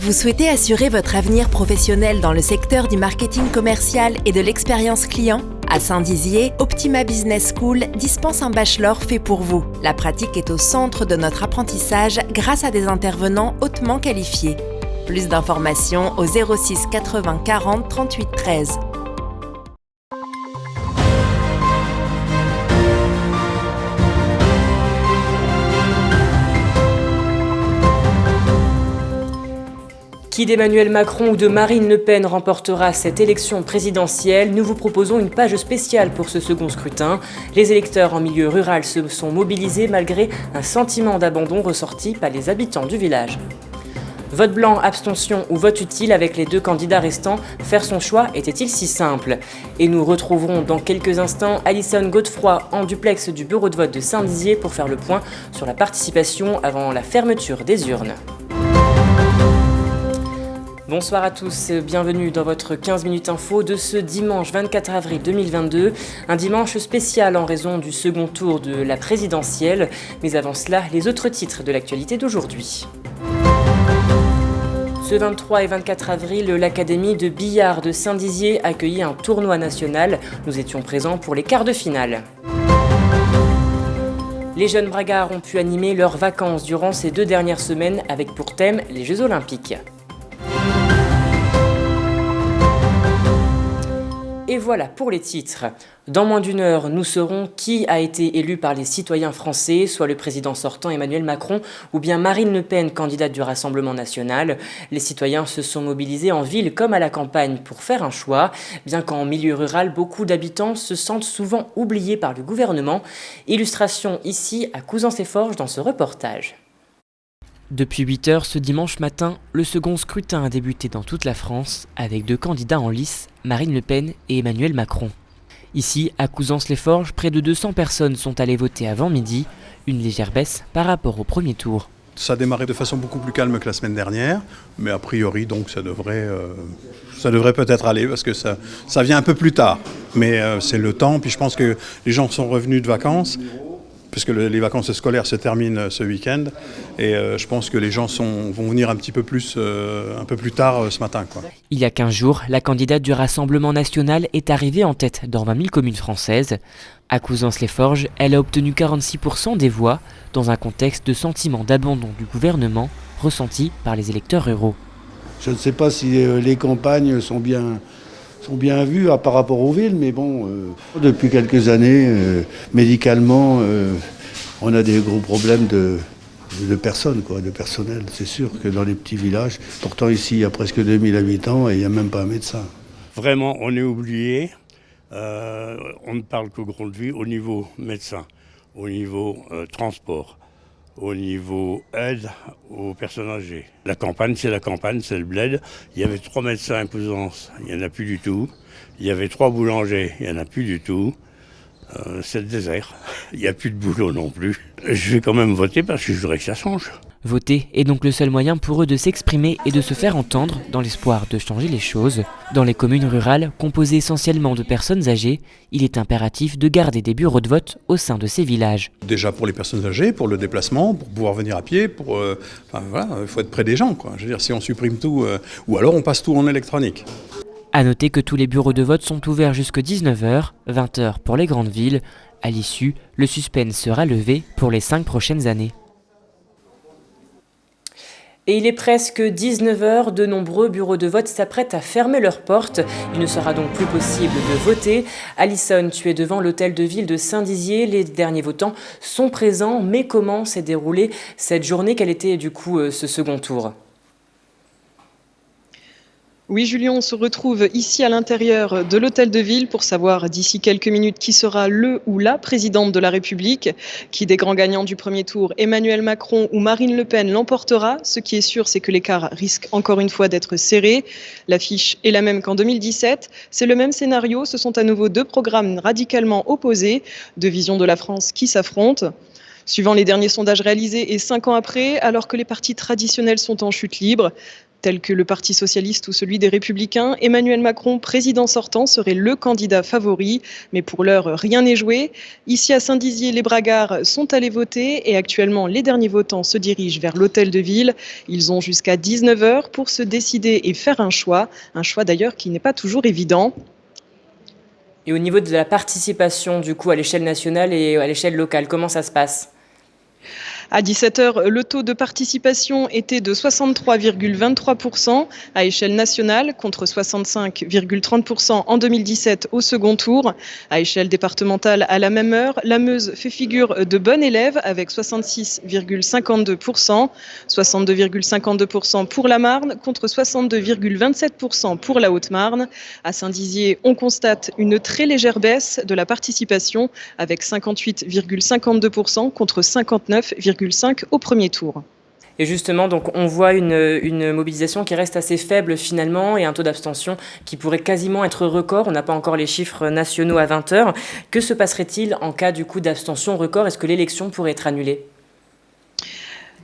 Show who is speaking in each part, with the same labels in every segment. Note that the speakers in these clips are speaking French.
Speaker 1: Vous souhaitez assurer votre avenir professionnel dans le secteur du marketing commercial et de l'expérience client ? À Saint-Dizier, Optima Business School dispense un bachelor fait pour vous. La pratique est au centre de notre apprentissage grâce à des intervenants hautement qualifiés. Plus d'informations au 06 80 40 38 13.
Speaker 2: Qui d'Emmanuel Macron ou de Marine Le Pen remportera cette élection présidentielle, nous vous proposons une page spéciale pour ce second scrutin. Les électeurs en milieu rural se sont mobilisés malgré un sentiment d'abandon ressorti par les habitants du village. Vote blanc, abstention ou vote utile avec les deux candidats restants, faire son choix était-il si simple ? Et nous retrouverons dans quelques instants Alison Godefroy en duplex du bureau de vote de Saint-Dizier pour faire le point sur la participation avant la fermeture des urnes. Bonsoir à tous, bienvenue dans votre 15 minutes info de ce dimanche 24 avril 2022, un dimanche spécial en raison du second tour de la présidentielle, mais avant cela, les autres titres de l'actualité d'aujourd'hui. Ce 23 et 24 avril, l'Académie de billard de Saint-Dizier accueillit un tournoi national, nous étions présents pour les quarts de finale. Les jeunes bragards ont pu animer leurs vacances durant ces 2 dernières semaines avec pour thème les Jeux Olympiques. Et voilà pour les titres. Dans moins d'une heure, nous saurons qui a été élu par les citoyens français, soit le président sortant Emmanuel Macron ou bien Marine Le Pen, candidate du Rassemblement national. Les citoyens se sont mobilisés en ville comme à la campagne pour faire un choix, bien qu'en milieu rural, beaucoup d'habitants se sentent souvent oubliés par le gouvernement. Illustration ici à Couzans-les-Forges dans ce reportage. Depuis 8 heures ce dimanche matin, le second scrutin a débuté dans toute la France avec 2 candidats en lice, Marine Le Pen et Emmanuel Macron. Ici, à Couzans-les-Forges, près de 200 personnes sont allées voter avant midi, une légère baisse par rapport au premier tour.
Speaker 3: Ça a démarré de façon beaucoup plus calme que la semaine dernière, mais a priori donc ça devrait peut-être aller parce que ça vient un peu plus tard. Mais c'est le temps, puis je pense que les gens sont revenus de vacances, puisque les vacances scolaires se terminent ce week-end, et je pense que les gens vont venir un peu plus tard ce matin, quoi.
Speaker 2: Il y a 15 jours, la candidate du Rassemblement national est arrivée en tête dans 20 000 communes françaises. À Couzans-les-Forges, elle a obtenu 46% des voix, dans un contexte de sentiment d'abandon du gouvernement ressenti par les électeurs ruraux.
Speaker 4: Je ne sais pas si les campagnes sont bien vues par rapport aux villes, mais bon, depuis quelques années, médicalement, on a des gros problèmes de personnes, de personnel. C'est sûr que dans les petits villages, pourtant ici il y a presque 2000 habitants et il n'y a même pas un médecin.
Speaker 5: Vraiment, on est oublié. On ne parle qu'aux grandes villes au niveau médecin, au niveau transport, au niveau aide aux personnes âgées. La campagne, c'est le bled. Il y avait 3 médecins imposants, il n'y en a plus du tout. Il y avait 3 boulangers, il n'y en a plus du tout. C'est le désert. Il n'y a plus de boulot non plus. Je vais quand même voter parce que je voudrais que ça change.
Speaker 2: Voter est donc le seul moyen pour eux de s'exprimer et de se faire entendre dans l'espoir de changer les choses. Dans les communes rurales, composées essentiellement de personnes âgées, il est impératif de garder des bureaux de vote au sein de ces villages.
Speaker 3: Déjà pour les personnes âgées, pour le déplacement, pour pouvoir venir à pied, il faut être près des gens, quoi. Je veux dire, si on supprime tout, ou alors on passe tout en électronique.
Speaker 2: A noter que tous les bureaux de vote sont ouverts jusqu'à 19h, 20h pour les grandes villes. À l'issue, le suspense sera levé pour les 5 prochaines années. Et il est presque 19h, de nombreux bureaux de vote s'apprêtent à fermer leurs portes. Il ne sera donc plus possible de voter. Alison, tu es devant l'hôtel de ville de Saint-Dizier. Les derniers votants sont présents, mais comment s'est déroulée cette journée ? Quel était du coup ce second tour ?
Speaker 6: Oui, Julien, on se retrouve ici à l'intérieur de l'hôtel de ville pour savoir d'ici quelques minutes qui sera le ou la présidente de la République. Qui des grands gagnants du premier tour, Emmanuel Macron ou Marine Le Pen, l'emportera. Ce qui est sûr, c'est que l'écart risque encore une fois d'être serré. L'affiche est la même qu'en 2017. C'est le même scénario. Ce sont à nouveau 2 programmes radicalement opposés, 2 visions de la France qui s'affrontent. Suivant les derniers sondages réalisés et 5 ans après, alors que les partis traditionnels sont en chute libre, Tels que le Parti socialiste ou celui des Républicains, Emmanuel Macron, président sortant, serait le candidat favori. Mais pour l'heure, rien n'est joué. Ici à Saint-Dizier, les bragards sont allés voter et actuellement, les derniers votants se dirigent vers l'hôtel de ville. Ils ont jusqu'à 19h pour se décider et faire un choix d'ailleurs qui n'est pas toujours évident.
Speaker 2: Et au niveau de la participation, du coup, à l'échelle nationale et à l'échelle locale, comment ça se passe ?
Speaker 6: À 17h, le taux de participation était de 63,23% à échelle nationale contre 65,30% en 2017 au second tour. À échelle départementale, à la même heure, la Meuse fait figure de bon élève avec 66,52%, 62,52% pour la Marne contre 62,27% pour la Haute-Marne. À Saint-Dizier, on constate une très légère baisse de la participation avec 58,52% contre 59,5% au premier tour.
Speaker 2: Et justement, donc, on voit une mobilisation qui reste assez faible finalement et un taux d'abstention qui pourrait quasiment être record. On n'a pas encore les chiffres nationaux à 20h. Que se passerait-il en cas du coup d'abstention record ? Est-ce que l'élection pourrait être annulée ?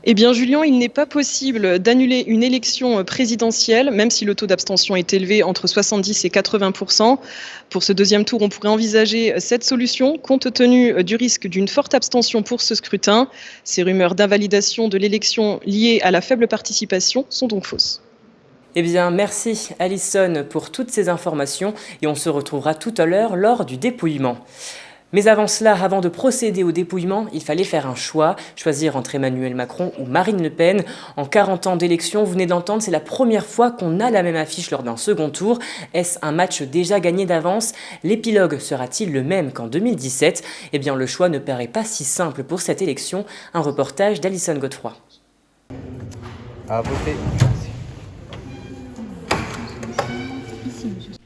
Speaker 6: Eh bien, Julien, il n'est pas possible d'annuler une élection présidentielle, même si le taux d'abstention est élevé entre 70 et 80%. Pour ce deuxième tour, on pourrait envisager cette solution, compte tenu du risque d'une forte abstention pour ce scrutin. Ces rumeurs d'invalidation de l'élection liées à la faible participation sont donc fausses.
Speaker 2: Eh bien, merci Alison pour toutes ces informations et on se retrouvera tout à l'heure lors du dépouillement. Mais avant cela, avant de procéder au dépouillement, il fallait faire un choix, choisir entre Emmanuel Macron ou Marine Le Pen. En 40 ans d'élection, vous venez d'entendre, c'est la première fois qu'on a la même affiche lors d'un second tour. Est-ce un match déjà gagné d'avance ? L'épilogue sera-t-il le même qu'en 2017 ? Eh bien, le choix ne paraît pas si simple pour cette élection. Un reportage d'Alison Godefroy.
Speaker 7: À voter.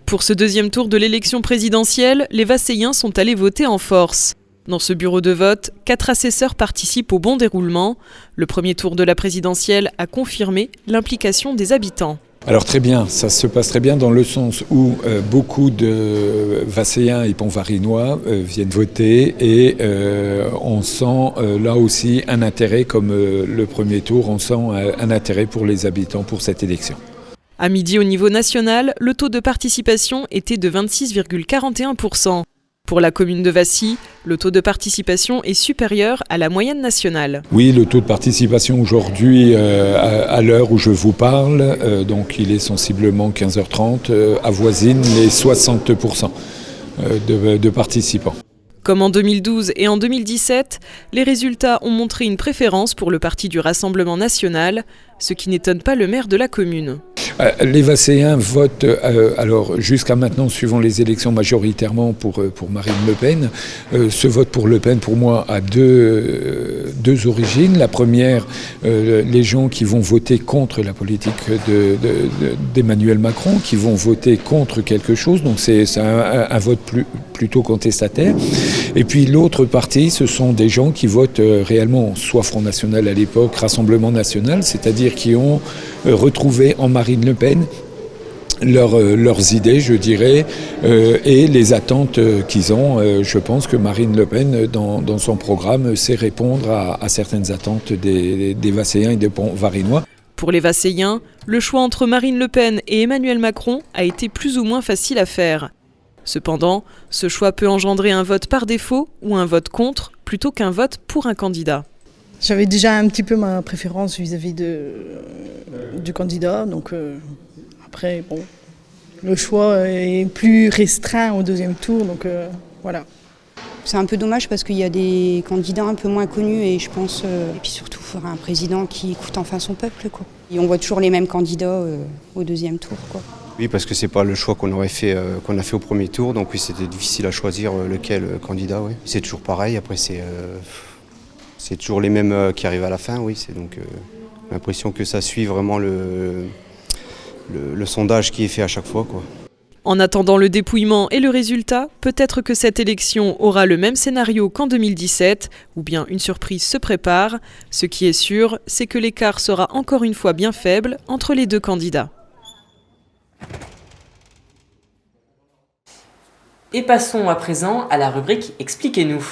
Speaker 6: Pour ce deuxième tour de l'élection présidentielle, les Vasséiens sont allés voter en force. Dans ce bureau de vote, 4 assesseurs participent au bon déroulement. Le premier tour de la présidentielle a confirmé l'implication des habitants.
Speaker 8: Alors très bien, ça se passe très bien dans le sens où beaucoup de Vasséiens et Pont-Varinois viennent voter et on sent là aussi un intérêt, comme le premier tour, on sent un intérêt pour les habitants pour cette élection.
Speaker 6: À midi, au niveau national, le taux de participation était de 26,41%. Pour la commune de Vassy, le taux de participation est supérieur à la moyenne nationale.
Speaker 8: Oui, le taux de participation aujourd'hui, à l'heure où je vous parle, donc il est sensiblement 15h30, avoisine les 60% de participants.
Speaker 6: Comme en 2012 et en 2017, les résultats ont montré une préférence pour le parti du Rassemblement national, ce qui n'étonne pas le maire de la commune.
Speaker 8: Les Vasséiens votent, alors jusqu'à maintenant, suivant les élections, majoritairement pour Marine Le Pen. Ce vote pour Le Pen, pour moi, a deux origines. La première, les gens qui vont voter contre la politique d'Emmanuel Macron, qui vont voter contre quelque chose, donc c'est un vote plutôt contestataire. Et puis l'autre partie, ce sont des gens qui votent réellement, soit Front National à l'époque, Rassemblement National, c'est-à-dire qui ont retrouvé en Marine Le Pen leurs idées, je dirais, et les attentes qu'ils ont. Je pense que Marine Le Pen, dans son programme, sait répondre à certaines attentes des Vasséiens et des Pont-Varinois.
Speaker 6: Pour les Vasséiens, le choix entre Marine Le Pen et Emmanuel Macron a été plus ou moins facile à faire. Cependant, ce choix peut engendrer un vote par défaut ou un vote contre, plutôt qu'un vote pour un candidat.
Speaker 9: J'avais déjà un petit peu ma préférence vis-à-vis du candidat, donc après, bon, le choix est plus restreint au deuxième tour, donc voilà.
Speaker 10: C'est un peu dommage parce qu'il y a des candidats un peu moins connus et je pense, et puis surtout, il faudra un président qui écoute enfin son peuple, quoi. Et on voit toujours les mêmes candidats au deuxième tour, quoi.
Speaker 7: Oui, parce que c'est pas le choix qu'on a fait au premier tour, donc oui, c'était difficile à choisir lequel candidat. Oui. C'est toujours pareil. Après, c'est toujours les mêmes qui arrivent à la fin. Oui, c'est donc l'impression que ça suit vraiment le sondage qui est fait à chaque fois, quoi.
Speaker 6: En attendant le dépouillement et le résultat, peut-être que cette élection aura le même scénario qu'en 2017, ou bien une surprise se prépare. Ce qui est sûr, c'est que l'écart sera encore une fois bien faible entre les deux candidats.
Speaker 2: Et passons à présent à la rubrique « Expliquez-nous ».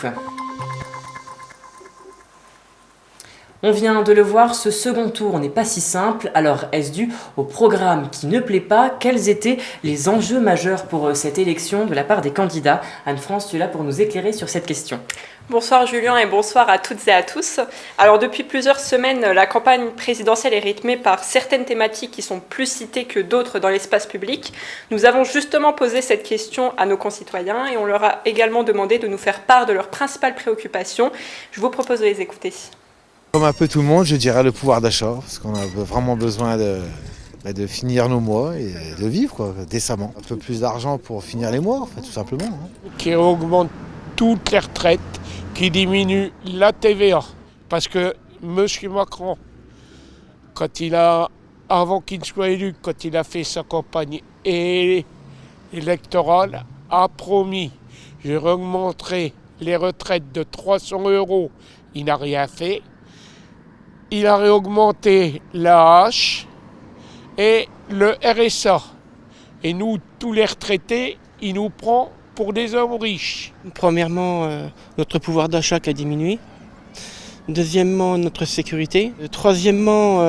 Speaker 2: On vient de le voir, ce second tour n'est pas si simple. Alors, est-ce dû au programme qui ne plaît pas? Quels étaient les enjeux majeurs pour cette élection de la part des candidats? Anne-France, tu es là pour nous éclairer sur cette question.
Speaker 11: Bonsoir Julien et bonsoir à toutes et à tous. Alors depuis plusieurs semaines, la campagne présidentielle est rythmée par certaines thématiques qui sont plus citées que d'autres dans l'espace public. Nous avons justement posé cette question à nos concitoyens et on leur a également demandé de nous faire part de leurs principales préoccupations. Je vous propose de les écouter.
Speaker 12: Comme un peu tout le monde, je dirais le pouvoir d'achat, parce qu'on a vraiment besoin de finir nos mois et de vivre décemment. Un peu plus d'argent pour finir les mois, en fait, tout simplement.
Speaker 13: Qui augmente toutes les retraites, qui diminue la TVA. Parce que M. Macron, avant qu'il ne soit élu, quand il a fait sa campagne électorale, a promis « je augmenterai les retraites de 300 €. Il n'a rien fait. Il a réaugmenté la hache et le RSA. Et nous, tous les retraités, il nous prend pour des hommes riches.
Speaker 14: Premièrement, notre pouvoir d'achat qui a diminué. Deuxièmement, notre sécurité. Troisièmement,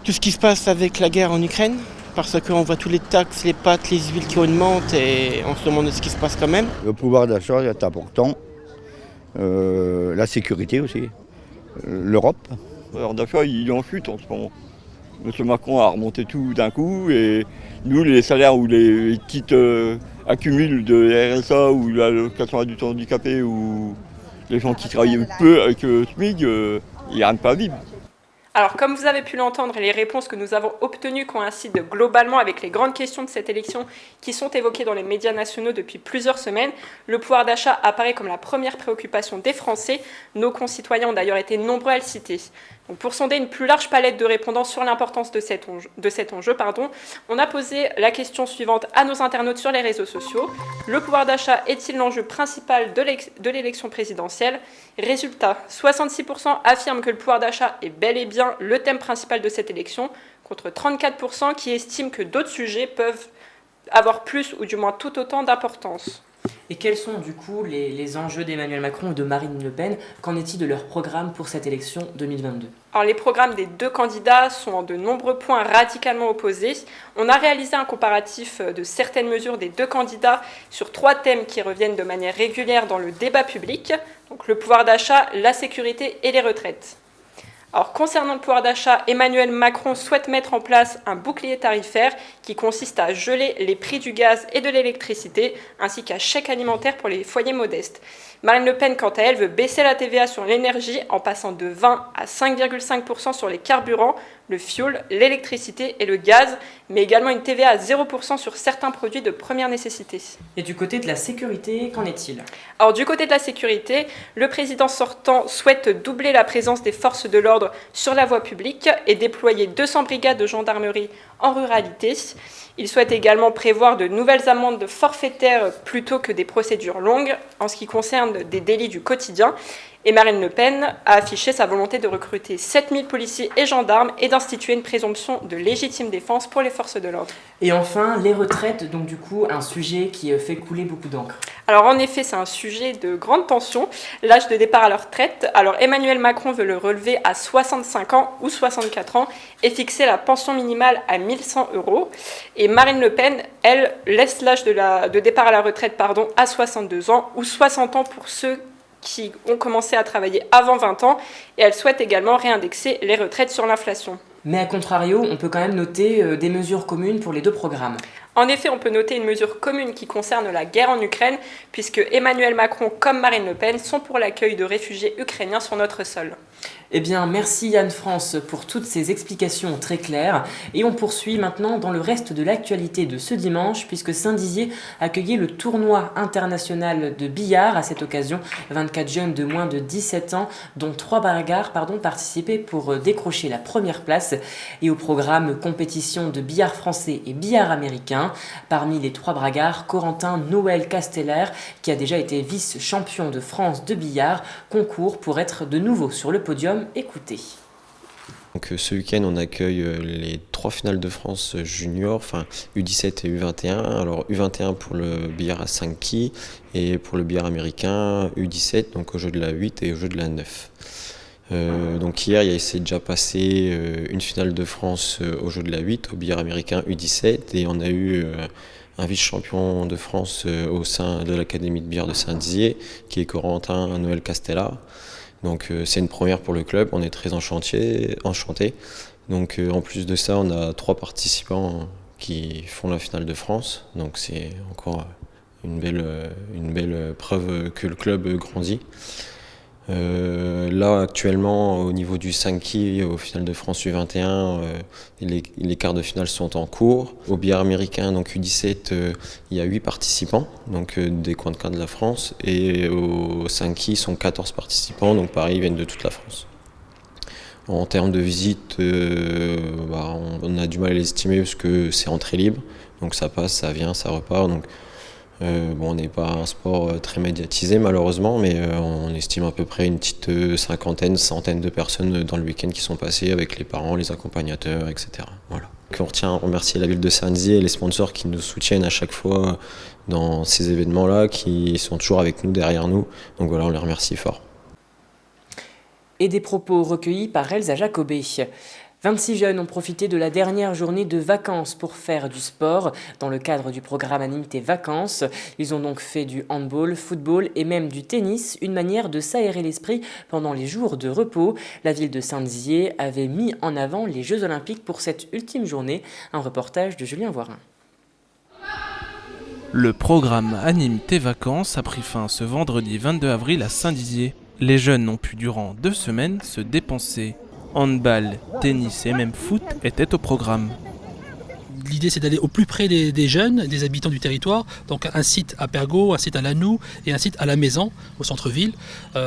Speaker 14: tout ce qui se passe avec la guerre en Ukraine, parce qu'on voit tous les taxes, les pâtes, les huiles qui augmentent et on se demande ce qui se passe quand même.
Speaker 15: Le pouvoir d'achat est important. La sécurité aussi. L'Europe.
Speaker 16: Le pouvoir d'achat, il est en chute en ce moment. M. Macron a remonté tout d'un coup et nous, les salaires où les petites accumulent de RSA ou l'allocation adulte handicapé ou les gens qui travaillent peu avec SMIC, il n'y a rien pas à vivre.
Speaker 11: Alors, comme vous avez pu l'entendre, les réponses que nous avons obtenues coïncident globalement avec les grandes questions de cette élection qui sont évoquées dans les médias nationaux depuis plusieurs semaines. Le pouvoir d'achat apparaît comme la première préoccupation des Français. Nos concitoyens ont d'ailleurs été nombreux à le citer. Donc, pour sonder une plus large palette de répondants sur l'importance de cet enjeu, on a posé la question suivante à nos internautes sur les réseaux sociaux. Le pouvoir d'achat est-il l'enjeu principal de l'élection présidentielle? Résultat, 66% affirment que le pouvoir d'achat est bel et bien le thème principal de cette élection, contre 34% qui estiment que d'autres sujets peuvent avoir plus ou du moins tout autant d'importance.
Speaker 2: Et quels sont du coup les enjeux d'Emmanuel Macron ou de Marine Le Pen? Qu'en est-il de leur programme pour cette élection 2022?
Speaker 11: Alors, les programmes des deux candidats sont en de nombreux points radicalement opposés. On a réalisé un comparatif de certaines mesures des deux candidats sur 3 thèmes qui reviennent de manière régulière dans le débat public, donc le pouvoir d'achat, la sécurité et les retraites. Alors, concernant le pouvoir d'achat, Emmanuel Macron souhaite mettre en place un bouclier tarifaire qui consiste à geler les prix du gaz et de l'électricité, ainsi qu'un chèque alimentaire pour les foyers modestes. Marine Le Pen, quant à elle, veut baisser la TVA sur l'énergie en passant de 20 à 5,5% sur les carburants, le fioul, l'électricité et le gaz, mais également une TVA à 0% sur certains produits de première nécessité.
Speaker 2: Et du côté de la sécurité, qu'en est-il?
Speaker 11: Alors, du côté de la sécurité, le président sortant souhaite doubler la présence des forces de l'ordre sur la voie publique et déployer 200 brigades de gendarmerie en ruralité. Il souhaite également prévoir de nouvelles amendes forfaitaires plutôt que des procédures longues en ce qui concerne des délits du quotidien. Et Marine Le Pen a affiché sa volonté de recruter 7000 policiers et gendarmes et d'instituer une présomption de légitime défense pour les forces de l'ordre.
Speaker 2: Et enfin, les retraites, donc du coup, un sujet qui fait couler beaucoup d'encre.
Speaker 11: Alors en effet, c'est un sujet de grande tension, l'âge de départ à la retraite. Alors Emmanuel Macron veut le relever à 65 ans ou 64 ans et fixer la pension minimale à 1100 €. Et Marine Le Pen, elle, laisse l'âge de départ à la retraite à 62 ans ou 60 ans pour ceux qui ont commencé à travailler avant 20 ans et elle souhaite également réindexer les retraites sur l'inflation.
Speaker 2: Mais à contrario, on peut quand même noter des mesures communes pour les deux programmes.
Speaker 11: En effet, on peut noter une mesure commune qui concerne la guerre en Ukraine, puisque Emmanuel Macron comme Marine Le Pen sont pour l'accueil de réfugiés ukrainiens sur notre sol.
Speaker 2: Eh bien, merci Anne-France pour toutes ces explications très claires. Et on poursuit maintenant dans le reste de l'actualité de ce dimanche, puisque Saint-Dizier accueillait le tournoi international de billard. À cette occasion, 24 jeunes de moins de 17 ans, dont 3 bragards, participaient pour décrocher la première place. Et au programme, compétition de billard français et billard américain. Parmi les 3 bragards, Corentin Noël Casteller, qui a déjà été vice-champion de France de billard, concourt pour être de nouveau sur le podium. Écoutez.
Speaker 17: Donc, ce week-end, on accueille les 3 finales de France junior, enfin U17 et U21. Alors U21 pour le billard à 5 quilles et pour le billard américain U17, donc au jeu de la 8 et au jeu de la 9. Donc hier, il s'est déjà passé une finale de France au jeu de la 8, au billard américain U17, et on a eu un vice-champion de France au sein de l'Académie de billard de Saint-Dizier, qui est Corentin Noël Castella. Donc c'est une première pour le club, on est très enchantés. Donc en plus de ça, on a 3 participants qui font la finale de France, donc c'est encore une belle preuve que le club grandit. Là actuellement au niveau du 5-ki au final de France U21, les quarts de finale sont en cours. Au billard américain donc U17, il y a 8 participants, donc des coins de cas de la France, et au 5-ki sont 14 participants, donc pareil, ils viennent de toute la France. En termes de visite, on a du mal à l'estimer parce que c'est entrée libre, donc ça passe, ça vient, ça repart. Donc on n'est pas un sport très médiatisé malheureusement, mais on estime à peu près une petite centaine de personnes dans le week-end qui sont passées avec les parents, les accompagnateurs, etc. Voilà. On tient à remercier la ville de Saint-Dizier et les sponsors qui nous soutiennent à chaque fois dans ces événements-là, qui sont toujours avec nous, derrière nous. Donc voilà, on les remercie fort.
Speaker 2: Et des propos recueillis par Elsa Jacobé. 26 jeunes ont profité de la dernière journée de vacances pour faire du sport dans le cadre du programme Anime tes vacances. Ils ont donc fait du handball, football et même du tennis, une manière de s'aérer l'esprit pendant les jours de repos. La ville de Saint-Dizier avait mis en avant les Jeux Olympiques pour cette ultime journée. Un reportage de Julien Voirin.
Speaker 18: Le programme Anime tes vacances a pris fin ce vendredi 22 avril à Saint-Dizier. Les jeunes ont pu durant 2 semaines se dépenser. Handball, tennis et même foot étaient au programme.
Speaker 19: L'idée, c'est d'aller au plus près des jeunes, des habitants du territoire. Donc un site à Pergaud, un site à Lannou et un site à la Maison, au centre-ville.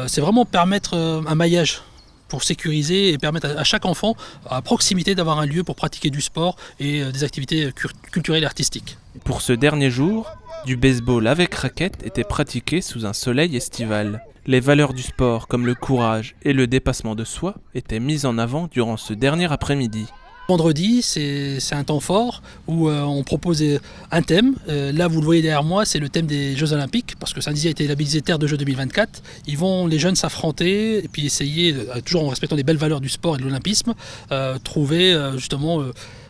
Speaker 19: C'est vraiment permettre un maillage pour sécuriser et permettre à chaque enfant, à proximité, d'avoir un lieu pour pratiquer du sport et des activités culturelles et artistiques.
Speaker 18: Pour ce dernier jour, du baseball avec raquette était pratiqué sous un soleil estival. Les valeurs du sport, comme le courage et le dépassement de soi, étaient mises en avant durant ce dernier après-midi.
Speaker 19: Vendredi, c'est un temps fort où on propose un thème. Là, vous le voyez derrière moi, c'est le thème des Jeux Olympiques, parce que Saint-Dizier a été labellisé Terre de Jeux 2024. Ils vont, les jeunes, s'affronter et puis essayer, toujours en respectant les belles valeurs du sport et de l'olympisme, trouver justement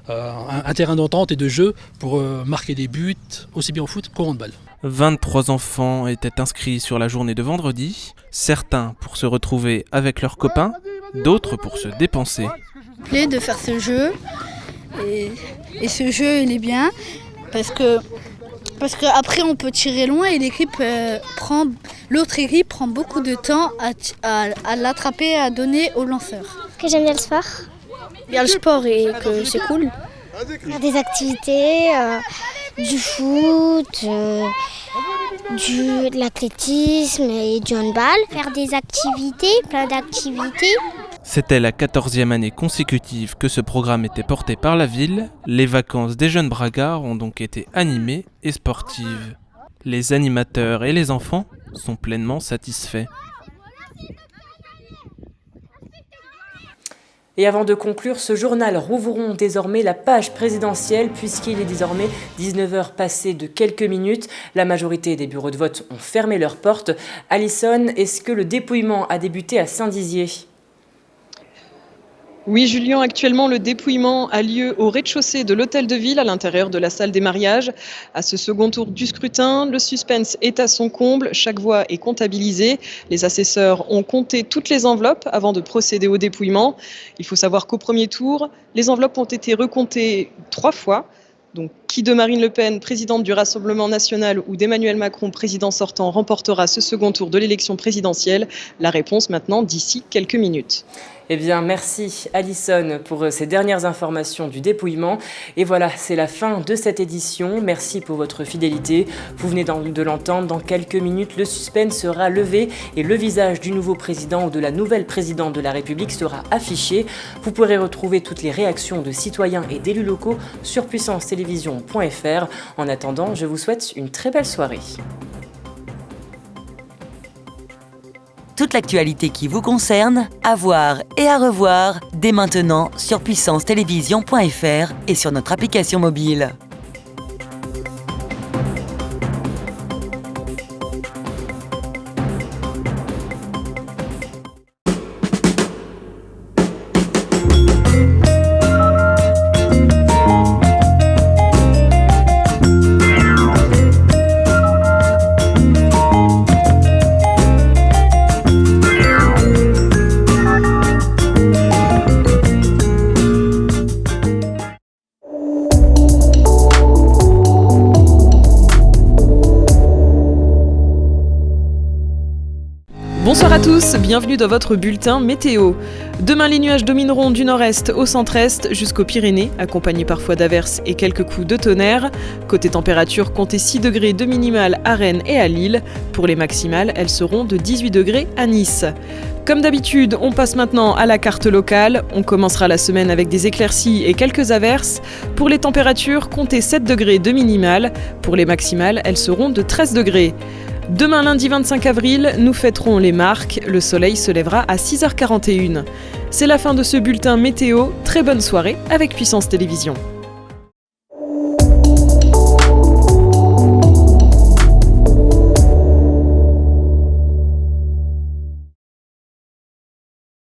Speaker 19: un terrain d'entente et de jeu pour marquer des buts, aussi bien au foot qu'au handball.
Speaker 18: 23 enfants étaient inscrits sur la journée de vendredi, certains pour se retrouver avec leurs copains, d'autres pour se dépenser.
Speaker 20: De faire ce jeu et ce jeu il est bien parce que après on peut tirer loin et l'autre équipe prend beaucoup de temps à l'attraper, à donner au lanceur.
Speaker 21: Que j'aime bien le sport.
Speaker 20: Bien le sport et que c'est cool.
Speaker 21: Faire des activités, du foot, de l'athlétisme et du handball. Faire des activités, plein d'activités.
Speaker 18: C'était la 14e année consécutive que ce programme était porté par la ville. Les vacances des jeunes bragards ont donc été animées et sportives. Les animateurs et les enfants sont pleinement satisfaits.
Speaker 2: Et avant de conclure, ce journal rouvrons désormais la page présidentielle puisqu'il est désormais 19h passées de quelques minutes. La majorité des bureaux de vote ont fermé leurs portes. Alison, est-ce que le dépouillement a débuté à Saint-Dizier ?
Speaker 6: Oui, Julien, actuellement, le dépouillement a lieu au rez-de-chaussée de l'hôtel de ville, à l'intérieur de la salle des mariages. À ce second tour du scrutin, le suspense est à son comble. Chaque voix est comptabilisée. Les assesseurs ont compté toutes les enveloppes avant de procéder au dépouillement. Il faut savoir qu'au premier tour, les enveloppes ont été recomptées 3 fois. Donc, qui de Marine Le Pen, présidente du Rassemblement national, ou d'Emmanuel Macron, président sortant, remportera ce second tour de l'élection présidentielle? La réponse maintenant d'ici quelques minutes.
Speaker 2: Eh bien, merci Alison pour ces dernières informations du dépouillement. Et voilà, c'est la fin de cette édition. Merci pour votre fidélité. Vous venez de l'entendre, dans quelques minutes, le suspense sera levé et le visage du nouveau président ou de la nouvelle présidente de la République sera affiché. Vous pourrez retrouver toutes les réactions de citoyens et d'élus locaux sur puissancetélévision.fr. En attendant, je vous souhaite une très belle soirée.
Speaker 22: Toute l'actualité qui vous concerne, à voir et à revoir dès maintenant sur puissancetélévision.fr et sur notre application mobile.
Speaker 6: à tous, bienvenue dans votre bulletin météo. Demain, les nuages domineront du nord-est au centre-est jusqu'aux Pyrénées, accompagnés parfois d'averses et quelques coups de tonnerre. Côté température, comptez 6 degrés de minimales à Rennes et à Lille. Pour les maximales, elles seront de 18 degrés à Nice. Comme d'habitude, on passe maintenant à la carte locale. On commencera la semaine avec des éclaircies et quelques averses. Pour les températures, comptez 7 degrés de minimales. Pour les maximales, elles seront de 13 degrés. Demain lundi 25 avril, nous fêterons les marques. Le soleil se lèvera à 6h41. C'est la fin de ce bulletin météo. Très bonne soirée avec Puissance Télévisions.